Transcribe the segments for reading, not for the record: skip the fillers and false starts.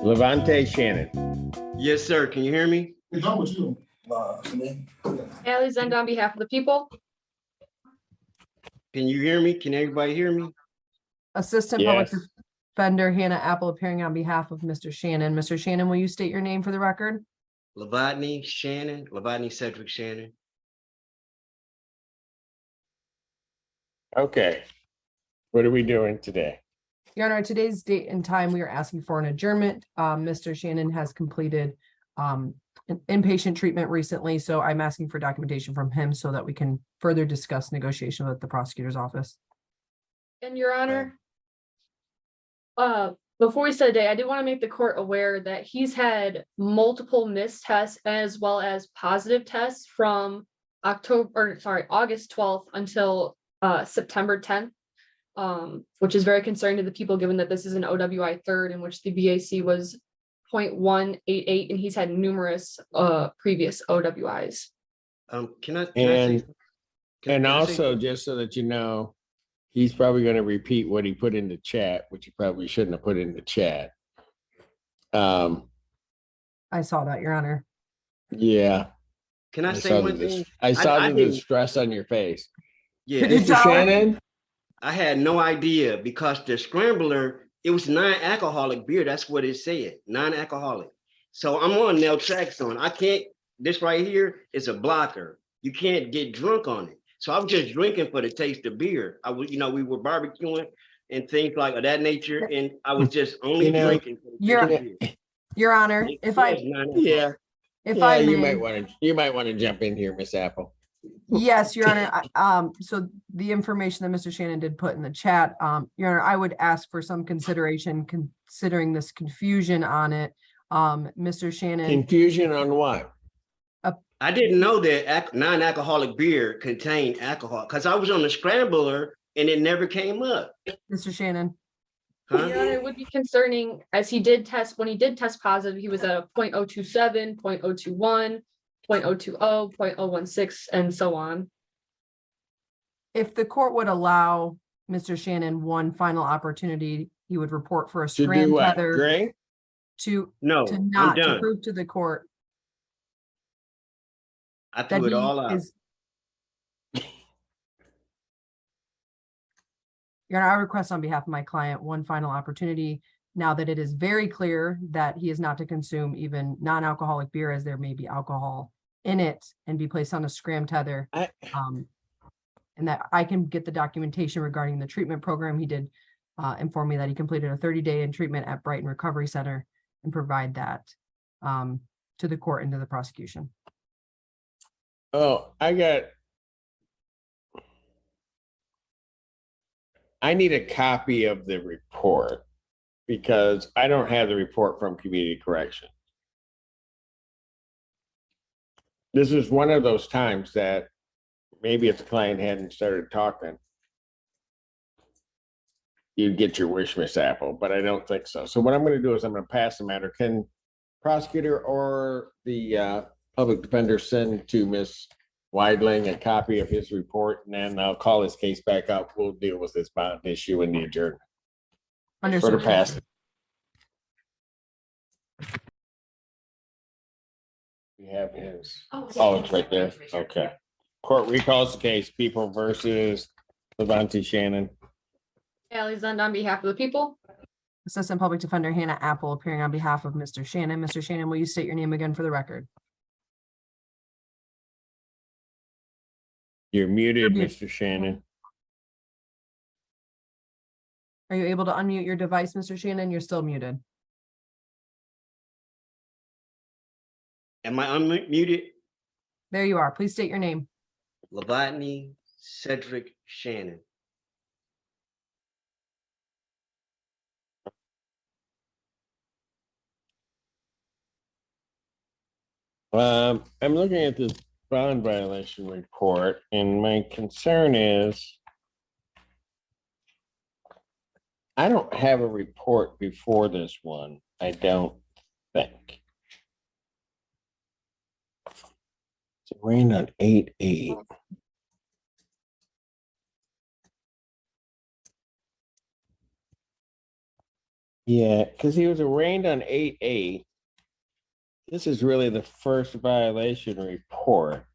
Levante Shannon. Yes, sir. Can you hear me? Alexander on behalf of the people. Can you hear me? Can everybody hear me? Assistant Yes. Public Defender Hannah Apple appearing on behalf of Mr. Shannon. Mr. Shannon, will you state your name for the record? Levante Shannon, Levante Cedric Shannon. Okay. What are we doing today? Your Honor, today's date and time, we are asking for an adjournment. Mr. Shannon has completed an inpatient treatment recently, so I'm asking for documentation from him so that we can further discuss negotiation with the prosecutor's office. And Your Honor, before we start today, I did want to make the court aware that he's had multiple missed tests as well as positive tests from August 12th until September 10th, which is very concerning to the people, given that this is an OWI third in which the BAC was 0.188, and he's had numerous previous OWIs. And also, just so that you know, he's probably going to repeat what he put in the chat, which he probably shouldn't have put in the chat. I saw that, Your Honor. Yeah. Can I say one thing? I saw the distress on your face. Yeah, Mr. Shannon? I had no idea because the scrambler, it was non-alcoholic beer. That's what it said, non-alcoholic. So I'm on naltrexone. I can't, this right here is a blocker. You can't get drunk on it. So I was just drinking for the taste of beer. I was, we were barbecuing and things like of that nature. And I was just only drinking for the taste of beer. Your Honor, if I you might want to jump in here, Miss Apple. Yes, Your Honor. So the information that Mr. Shannon did put in the chat, Your Honor, I would ask for some consideration considering this confusion on it. Mr. Shannon. Confusion on what? I didn't know that non-alcoholic beer contained alcohol because I was on the scrambler and it never came up. Mr. Shannon. Huh? Your Honor, it would be concerning as he did test, when he did test positive, he was at a 0.027, 0.021, 0.020, 0.016, and so on. If the court would allow Mr. Shannon one final opportunity, he would report for a scram tether to prove to the court. I threw it all out. Your Honor, I request on behalf of my client one final opportunity now that it is very clear that he is not to consume even non-alcoholic beer, as there may be alcohol in it, and be placed on a scram tether. And that I can get the documentation regarding the treatment program. He did inform me that he completed a 30-day in treatment at Brighton Recovery Center and provide that to the court and to the prosecution. Oh, I need a copy of the report because I don't have the report from Community Correction. This is one of those times that maybe if the client hadn't started talking, you'd get your wish, Miss Apple, but I don't think so. So what I'm going to do is I'm going to pass the matter. Can prosecutor or the public defender send to Ms. Weidling a copy of his report, and then I'll call his case back up. We'll deal with this bond issue in the adjournment. Understood. For the past. We have his. Oh, it's right there. Okay. Court recalls the case. People versus Levante Shannon. Alexander on behalf of the people. Assistant Public Defender Hannah Apple appearing on behalf of Mr. Shannon. Mr. Shannon, will you state your name again for the record? You're muted, Mr. Shannon. Are you able to unmute your device, Mr. Shannon? You're still muted. Am I unmuted? There you are. Please state your name. Levante Cedric Shannon. I'm looking at this bond violation report, and my concern is I don't have a report before this one. I don't think. It ran on 8/8. Yeah, because he was arraigned on 8/8. This is really the first violation report.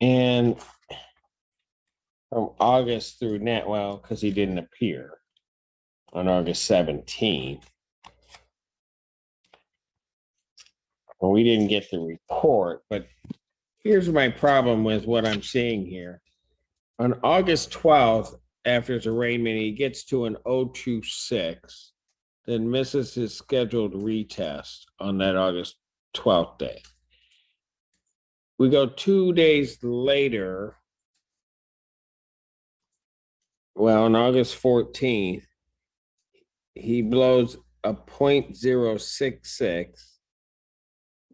And from August through net, well, because he didn't appear on August 17th. Well, we didn't get the report, but here's my problem with what I'm seeing here. On August 12th, after his arraignment, he gets to an 026, then misses his scheduled retest on that August 12th day. We go 2 days later. Well, on August 14th, he blows a 0.066.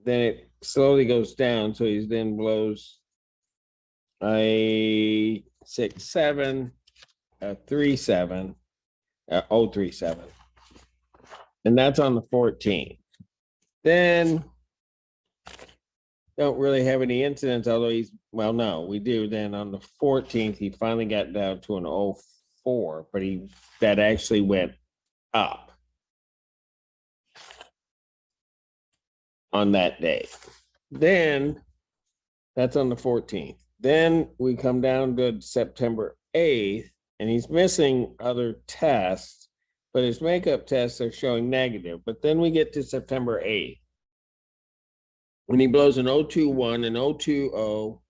Then it slowly goes down. So he then blows a 6.7, a 3.7, 0.37. And that's on the 14th. Then don't really have any incidents, although well, no, we do. Then on the 14th, he finally got down to an 0.4, but that actually went up on that day. Then that's on the 14th. Then we come down to September 8th, and he's missing other tests, but his makeup tests are showing negative. But then we get to September 8th, when he blows an 0.21, an 0.20,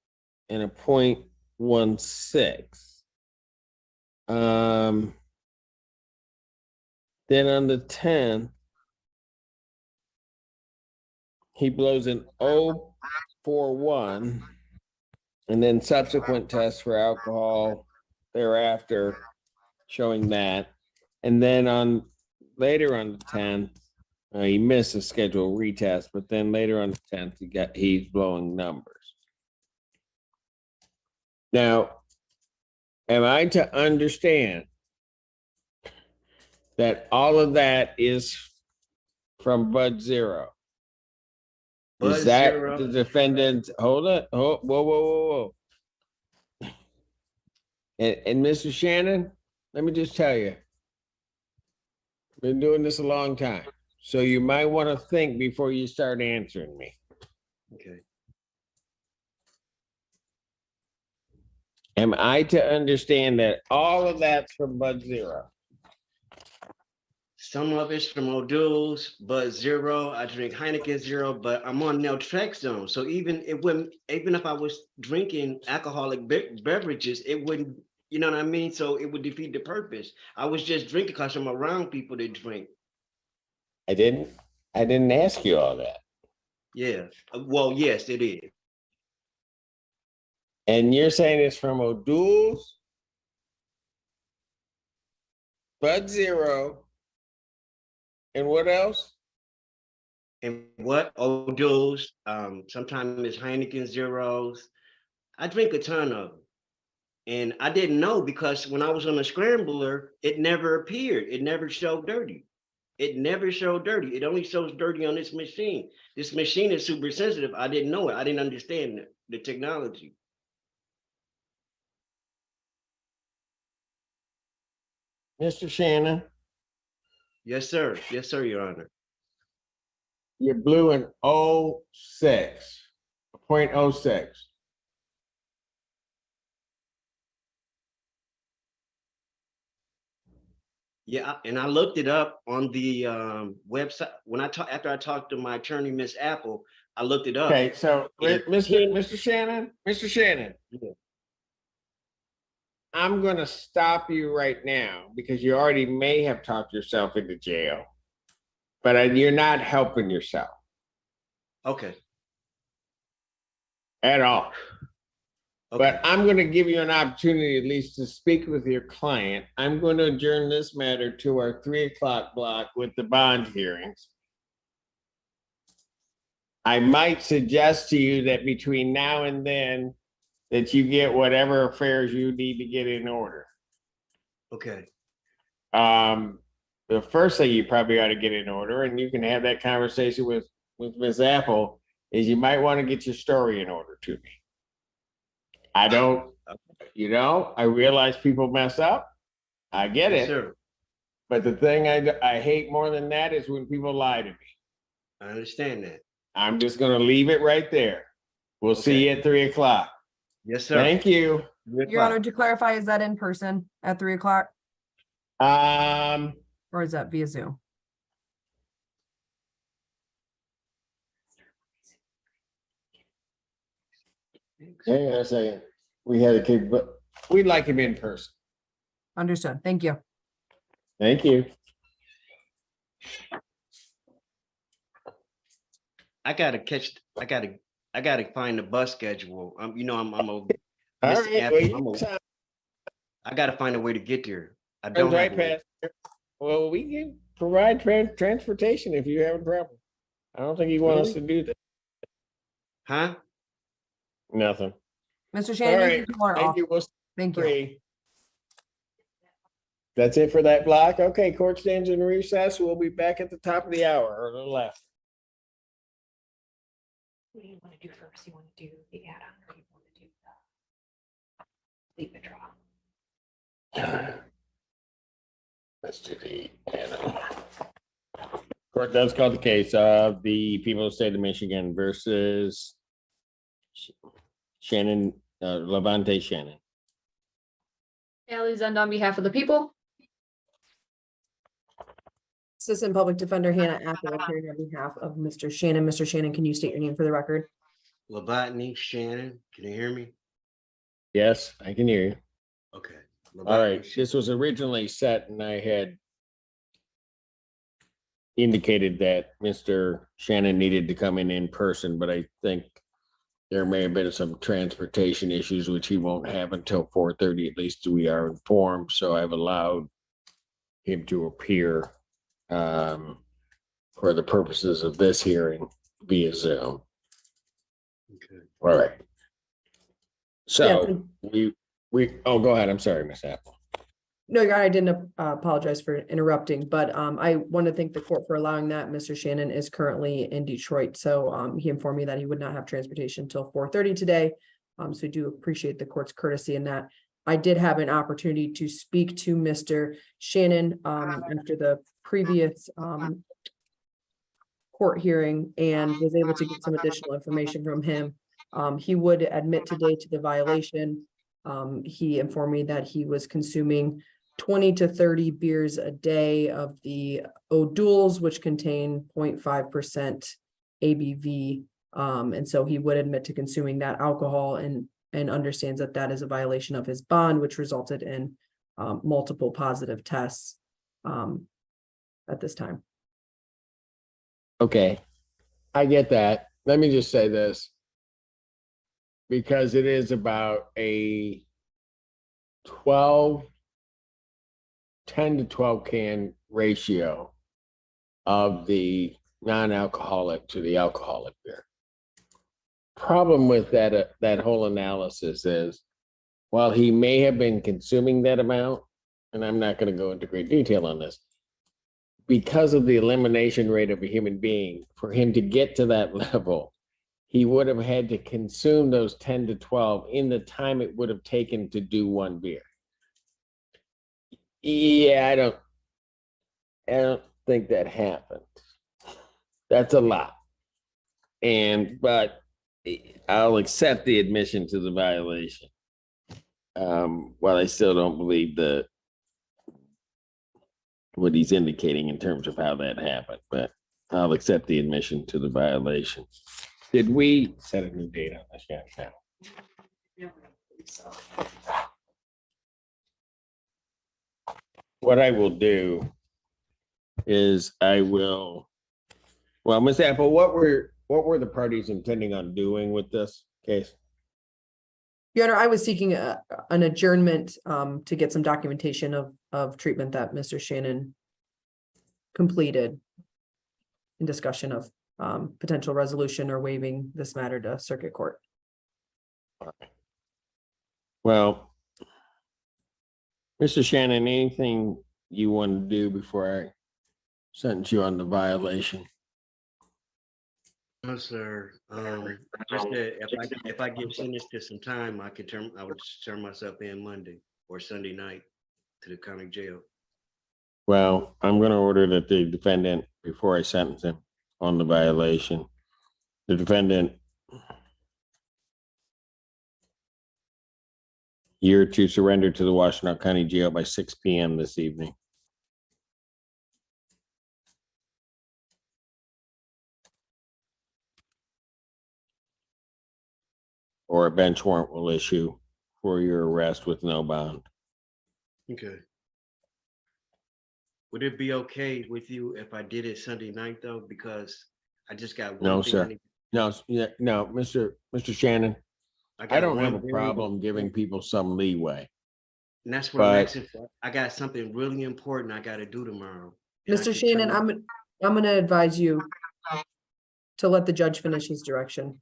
and a 0.16. Then on the 10th, he blows an 0.41, and then subsequent tests for alcohol thereafter showing that. And then later on the 10th, he missed a scheduled retest, but then later on the 10th, he's blowing numbers. Now, am I to understand that all of that is from Bud Zero? Is that the defendant? Hold it. Oh, whoa. And Mr. Shannon, let me just tell you, been doing this a long time. So you might want to think before you start answering me. Okay. Am I to understand that all of that's from Bud Zero? Some of it's from O'Doul's, Bud Zero. I drink Heineken Zero, but I'm on naltrexone. So even if I was drinking alcoholic beverages, it wouldn't, you know what I mean? So it would defeat the purpose. I was just drinking because I'm around people that drink. I didn't ask you all that. Yeah. Well, yes, it is. And you're saying it's from O'Doul's, Bud Zero, and what else? And what? O'Doul's, sometimes it's Heineken Zeros. I drink a ton of them. And I didn't know because when I was on the scrambler, it never appeared. It never showed dirty. It never showed dirty. It only shows dirty on this machine. This machine is super sensitive. I didn't know it. I didn't understand the technology. Mr. Shannon, Yes, sir. Yes, sir, Your Honor. you blew an 0.06, 0.06. Yeah, and I looked it up on the website when after I talked to my attorney, Miss Apple. I looked it up. Okay, so Mr. Shannon, Yeah. I'm going to stop you right now because you already may have talked yourself into jail, but you're not helping yourself Okay. at all. Okay. But I'm going to give you an opportunity at least to speak with your client. I'm going to adjourn this matter to our 3:00 block with the bond hearings. I might suggest to you that between now and then that you get whatever affairs you need to get in order. Okay. The first thing you probably ought to get in order, and you can have that conversation with Ms. Apple, is you might want to get your story in order to me. I realize people mess up. I get Yes, it. sir. But the thing I hate more than that is when people lie to me. I understand that. I'm just gonna leave it right there. We'll see you at 3 o'clock. Yes, sir. Thank you. Your Honor, to clarify, is that in person at 3 o'clock Um, or is that via Zoom? hang on a second. We had a kid, but we'd like him in person. Understood. Thank you. Thank you. I gotta find the bus schedule. I'm a All Mr. right, Apple, well, you I gotta find a way to get there. I sounds don't right have one. past. Well, we can provide transportation if you have a problem. I don't think you want us to do that. Huh? Nothing. Mr. All Shannon, right, you can call her thank off. you. We'll Thank you. see. That's it for that block. Okay, court stands in recess. We'll be back at the top of the hour or the left. What do you want to do first? You want to do the add-on or you want to do the leave withdrawal? Let's do the court does call the case of the people of the state of Michigan versus Shannon, Levante Shannon. Ally Zend on behalf of the people. Assistant Public Defender Hannah Apple appearing on behalf of Mr. Shannon. Mr. Shannon, can you state your name for the record? Labotny Shannon, can you hear me? Yes, I can hear you. Okay. All right, this was originally set and I had indicated that Mr. Shannon needed to come in person, but I think there may have been some transportation issues, which he won't have until 4:30, at least we are informed. So I've allowed him to appear for the purposes of this hearing via Zoom. Okay. All right. So Yeah, oh, go ahead. I'm sorry, Miss Apple. No, Your Honor, I didn't apologize for interrupting, but I want to thank the court for allowing that. Mr. Shannon is currently in Detroit, so he informed me that he would not have transportation until 4:30 today. So I do appreciate the court's courtesy in that. I did have an opportunity to speak to Mr. Shannon after the previous court hearing and was able to get some additional information from him. He would admit today to the violation. He informed me that he was consuming 20 to 30 beers a day of the O'Douls, which contain 0.5% ABV. And so he would admit to consuming that alcohol and understands that that is a violation of his bond, which resulted in multiple positive tests at this time. Okay, I get that. Let me just say this. Because it is about a 10 to 12 can ratio of the non-alcoholic to the alcoholic beer. Problem with that whole analysis is, while he may have been consuming that amount, and I'm not going to go into great detail on this, because of the elimination rate of a human being, for him to get to that level, he would have had to consume those 10 to 12 in the time it would have taken to do one beer. Yeah, I don't think that happened. That's a lot. But I'll accept the admission to the violation. While I still don't believe what he's indicating in terms of how that happened, but I'll accept the admission to the violation. Did we set a new date on this yet? No. What I will do is well, Ms. Apple, what were the parties intending on doing with this case? Your Honor, I was seeking an adjournment to get some documentation of treatment that Mr. Shannon completed in discussion of potential resolution or waiving this matter to circuit court. Well, Mr. Shannon, anything you want to do before I sentence you on the violation? No, sir. Just that if I get sentenced to some time, I would turn myself in Monday or Sunday night to the county jail. Well, I'm going to order that the defendant, before I sentence him on the violation, the defendant year to surrender to the Washington County Jail by 6 p.m. this evening. Or a bench warrant will issue for your arrest with no bond. Okay. Would it be okay with you if I did it Sunday night though? Because I just got one No, thing sir. I need- No, yeah, no, Mr. Shannon, I got don't have one a very problem important- giving people some leeway. And that's what I'm but- asking for. I got something really important I gotta do tomorrow. And I Mr. can Shannon, tell I'm gonna advise you to let the judge finish his direction.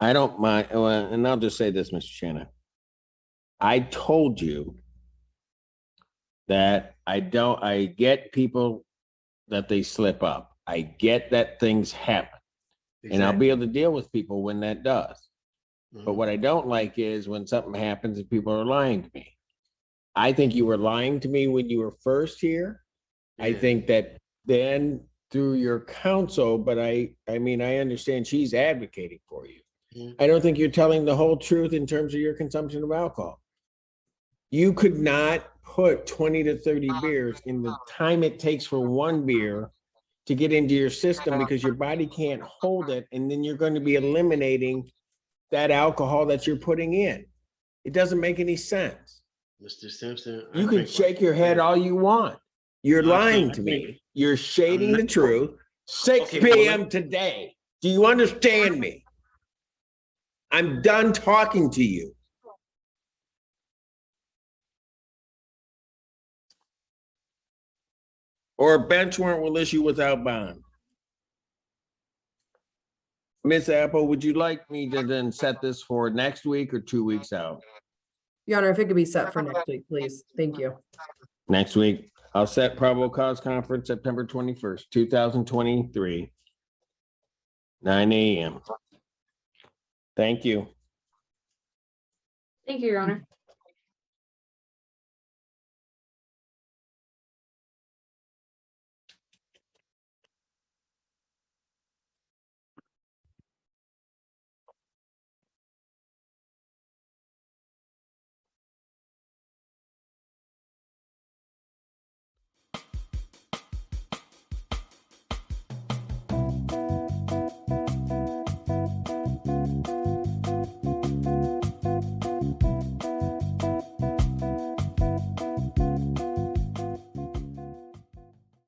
I don't mind, well, and I'll just say this, Mr. Shannon. I told you that I get people that they slip up. I get that things happen. And I'll be able to deal with people when that does. But Mhm. what I don't like is when something happens and people are lying to me. I think you were lying to me when you were first here. I Yeah. think that then through your counsel, but I mean, I understand she's advocating for you. Mhm. I don't think you're telling the whole truth in terms of your consumption of alcohol. You could not put 20 to 30 beers in the time it takes for one beer to get into your system because your body can't hold it. And then you're going to be eliminating that alcohol that you're putting in. It doesn't make any sense. Mr. Simpson. I You can drink shake your head all you want. You're No, I lying can't. to I me. can't. You're shading I'm the not- truth. 6 Okay, well, p.m. today. Do you understand me? I'm done talking to you. Or a bench warrant will issue without bond. Miss Apple, would you like me to then set this for next week or 2 weeks out? Your Honor, if it could be set for next week, please. Thank you. Next week, I'll set probable cause conference September 21st, 2023, 9 a.m. Thank you. Thank you, Your Honor.